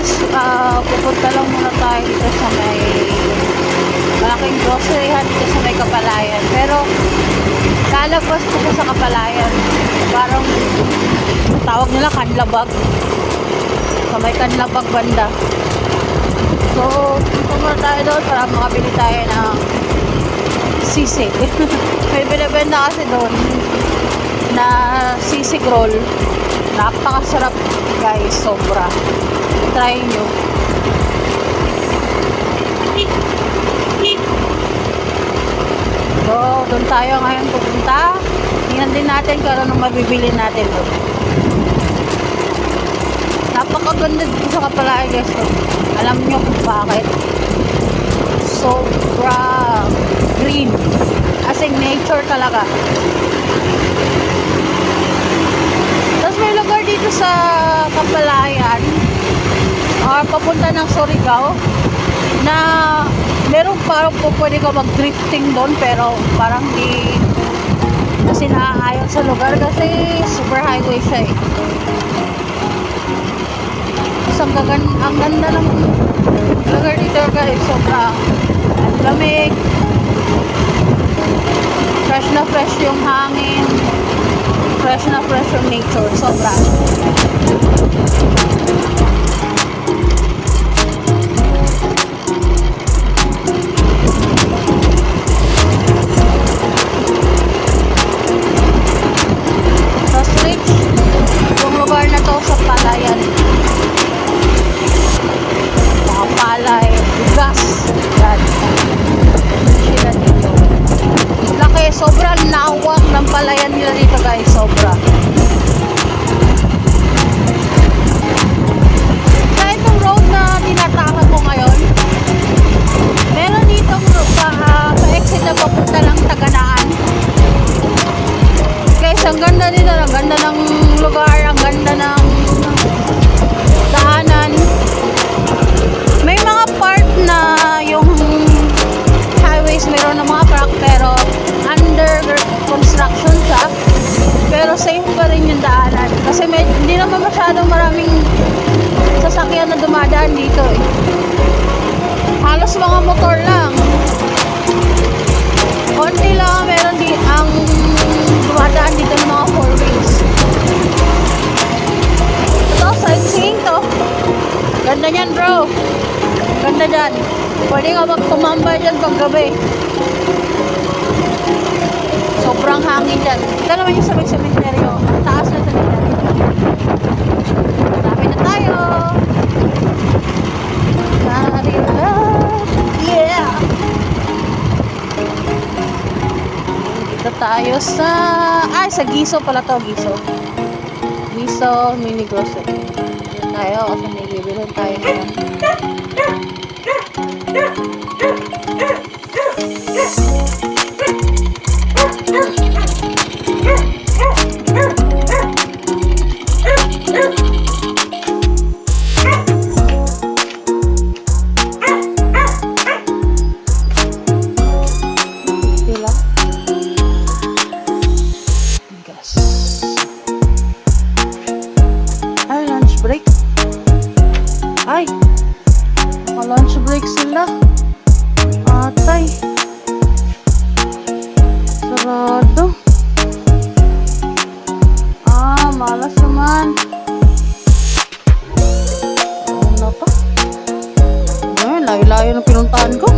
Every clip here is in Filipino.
guys, pupunta lang muna tayo dito sa may malaking groceryhan dito sa may Kapalayan. Pero lalagpas ko sa Kapalayan, parang tawag nila Kanlabag, sa may Kanlabag banda. So dito muna tayo doon para makabili tayo ng sisig. May binibenta kasi doon na sisig roll. Napakasarap guys, sobra. Try nyo. So doon tayo ngayon pupunta. Tingnan din natin kung ano mabibili natin doon. Napakaganda dito sa Kapalayan guys. Alam nyo kung bakit? Sobra green, as in nature talaga. Tapos may lugar dito sa Kapalayan or papunta ng Surigao na meron parang pwede ka mag-drifting doon, pero parang di kasi naaayon sa lugar kasi super highway siya eh. So, ang ganda ng lugar dito guys, sobra lamig, fresh na fresh yung hangin, fresh na fresh yung nature, sobra. Sa street, yung lugar na to sa Palayan, mga palay, gas, yan. Sila dito. Laki, sobrang nawak ng palayan nila dito guys, sobra. Sa itong road na tinatahak ko ngayon, meron dito sa exit na papunta ng Taganaan. Guys, ang ganda dito, ang ganda ng lugar, ang ganda ng daanan. May mga part na yung highways meron ng mga truck pero under construction siya, pero safe pa rin yung daanan kasi hindi naman masyadong maraming sasakyan na dumadaan dito eh. Halos mga motor lang, konti lang meron ang dumadaan dito ng mga 4 wheels. Ito, sightseeing to, ganda nyan bro, ganda dyan. Pwede ka magtumambay dyan pag gabi. Sobrang hangin dyan. Ito naman yung sabay cementerio. Ang taas na cementerio. Marami na tayo. Yeah! Dito tayo sa... Ay, sa Giso pala to. Giso mini grocery. Dito tayo kasi may bibilhan tayo ngayon. Ay, lunch break. Ay, lunch break sila. Atay. Sarado. Malas naman. Ano to? Ay, layo-layo na pinuntahan ko.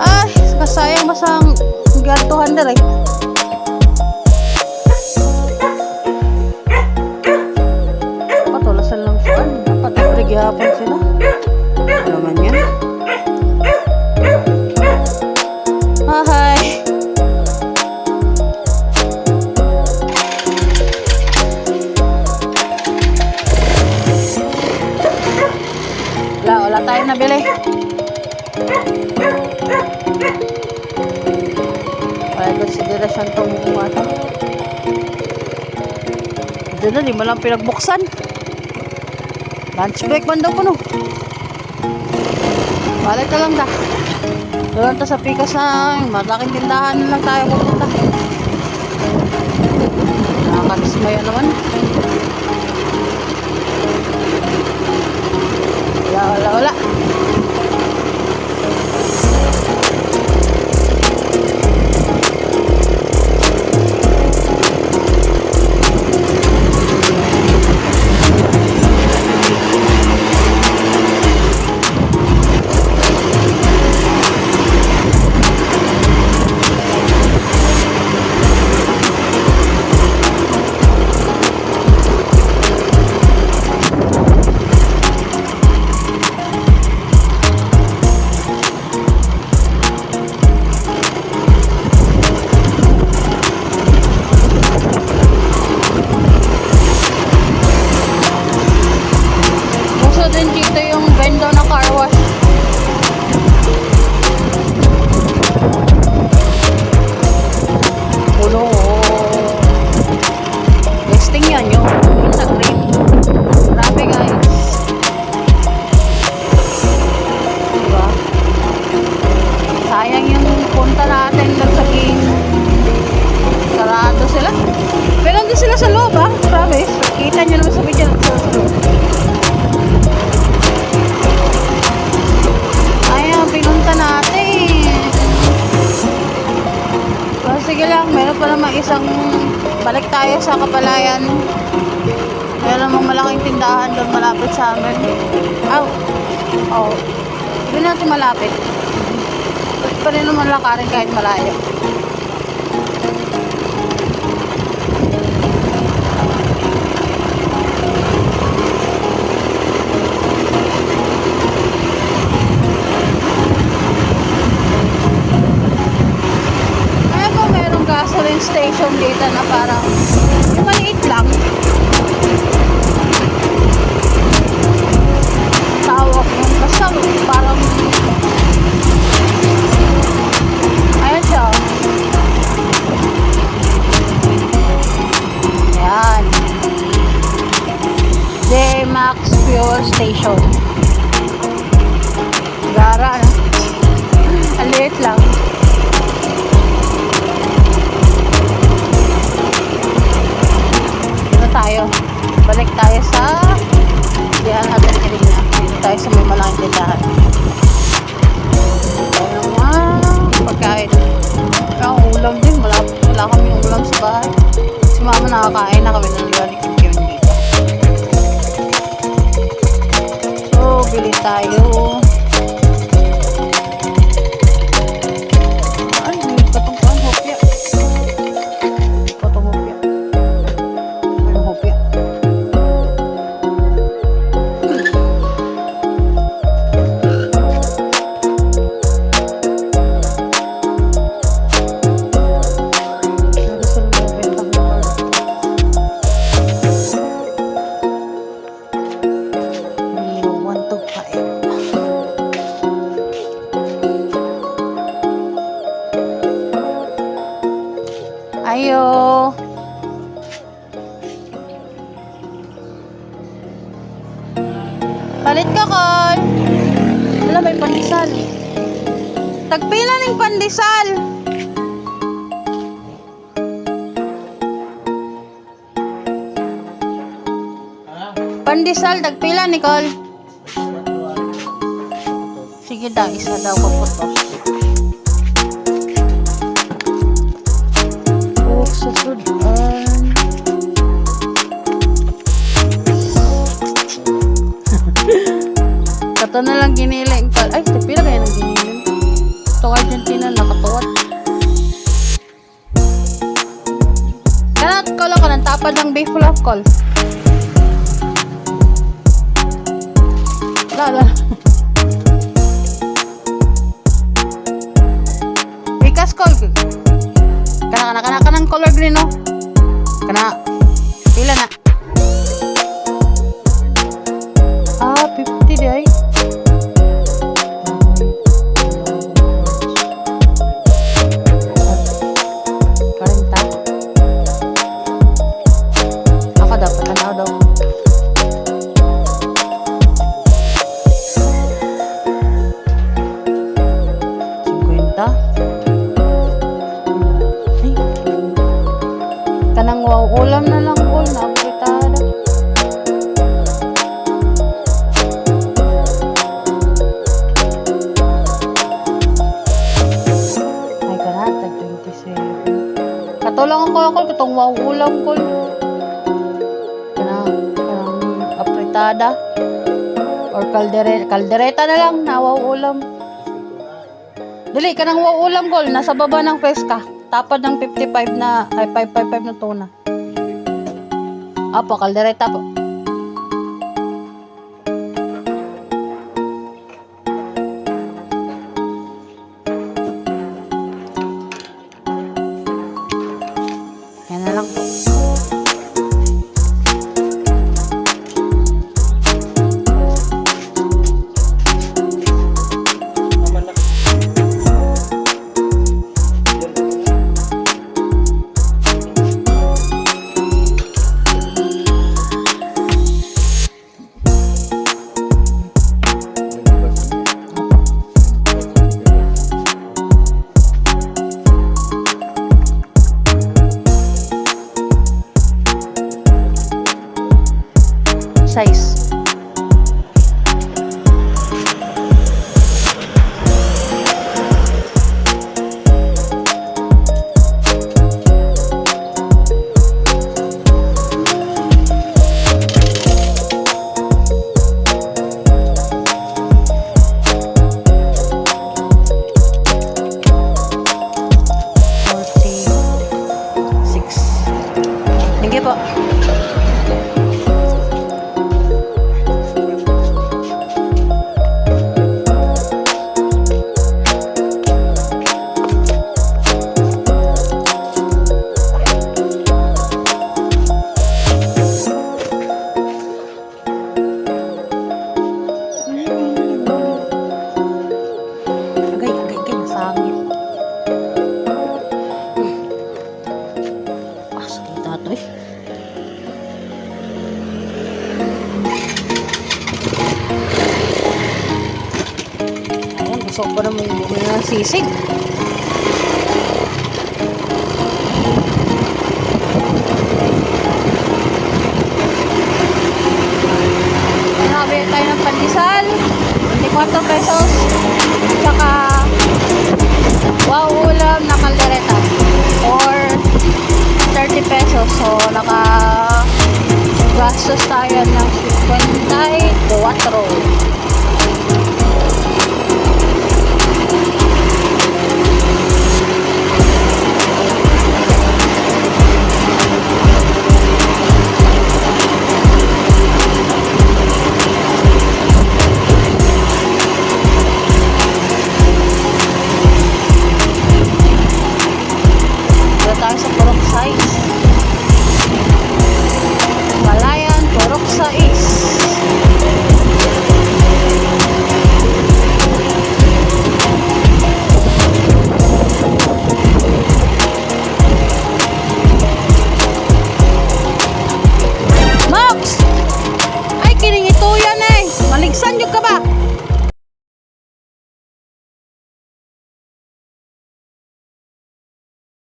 Ay, kasayang masang gantuhan na rin. Patulasan lang siya. Dapat nagrigihapon sila. Ano naman yan? Hi! Wala tayong nabili. Wala konsiderasyon itong ito. Diyan na, di mo lang pinagbuksan. Lunch break man daw ko no. Balik ka lang da. Doon ta sa Pikas na malaking tindahan na lang tayo pupunta. Nakakadismaya naman. Wala. Gusto din dito yung bendo na car wash. Puno. Testing yan yung sa green. Grabe guys. Diba? Sayang yung punta natin doon sa game. Sarado sila. Pero hindi sila sa loob ah. Grabe. Kita nyo naman sa video na sila sa loob. Ayan, pinunta natin. So, sige lang, meron pa naman isang balik tayo sa Kapalayan. Meron namang malaking tindahan doon malapit sa amin. Oh. Hindi natin malapit. Pwede pa rin naman lakarin kahit malayo. Gasoline station dito na parang yung maliit lang. Tawag mo. Basta parang ayan siya. Ayan. D-Max Fuel Station. Gara na. Ang liit lang. Tayo. Balik tayo sa diyan natin kanina. Dito tayo sa may malaking tindahan. Ano nga pagkain. Ang ulam din. Wala kami ulam sa bahay. Si mama nakakain na kami ng liwalik yun dito. So, bili tayo. Ay, may patungkuan. Hopya. Patong hopya. Ayo. Palit ka, Col. Wala, may pandesal. Tagpila ng pandesal. Pandesal, tagpila ni Col. Sige daw, isa daw ko po to. Susudan. Kato na lang giniling. Ay, pila kaya nang giniling. Itong Argentina nakatuwat. Kanat kolo ka ng tapad ng beef full of call. Lala. Pikas call. Kana ng color green no. Kana pila na. 50 day. Ako dapat ano daw. Ulam na lang Gol, na apritada. Ay kanat, tag 27. Katulang ako katong wow ulam Gol. Kanang apritada. Or kaldereta na lang na wow ulam. Dili ka nang wow ulam Gol, nasa baba ng peska. Tapad ng 55 na, ay 555 na tuna. Apo, kaldereta po. Yan na lang po. Size. Sige po. Sangit. Sakit ato eh. Ayan, gusto ko pa naman yung bumili ng sisig. Nakabili tayo ng pandesal, 24 pesos. Tsaka wow ulam na kaldereta or 30 pesos. So naka gastos tayo ng 54.